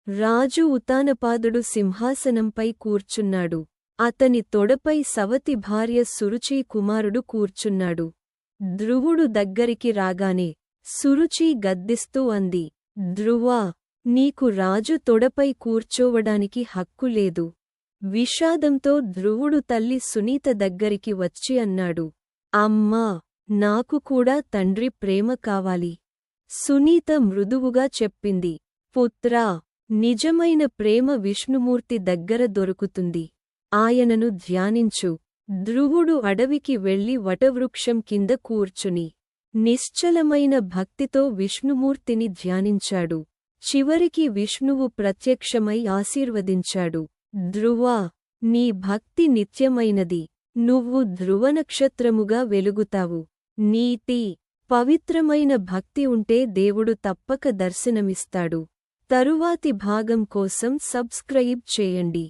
రాజు ఉతానపాదుడు సింహాసనంపై కూర్చున్నాడు. అతని తొడపై సవతి భార్య సురుచి కుమారుడు కూర్చున్నాడు. ధ్రువుడు దగ్గరికి రాగానే సురుచి గద్దిస్తూ అంది, ధ్రువా, నీకు రాజు తొడపై కూర్చోవడానికి హక్కు లేదు. విషాదంతో ధ్రువుడు తల్లి సునీత దగ్గరికి వచ్చి అన్నాడు, అమ్మా, నాకు కూడా తండ్రి ప్రేమ కావాలి. సునీత మృదువుగా చెప్పింది, పుత్రా, నిజమైన ప్రేమ విష్ణుమూర్తి దగ్గర దొరుకుతుంది. ఆయనను ధ్యానించు. ధ్రువుడు అడవికి వెళ్లి వటవృక్షం కింద కూర్చుని నిశ్చలమైన భక్తితో విష్ణుమూర్తిని ధ్యానించాడు. చివరికి విష్ణువు ప్రత్యక్షమై ఆశీర్వదించాడు, ధ్రువా, నీ భక్తి నిత్యమైనది. నువ్వు ధ్రువనక్షత్రముగా వెలుగుతావు. నీతి, పవిత్రమైన భక్తి ఉంటే దేవుడు తప్పక దర్శనమిస్తాడు. తరువాతి భాగం కోసం సబ్స్క్రైబ్ చేయండి.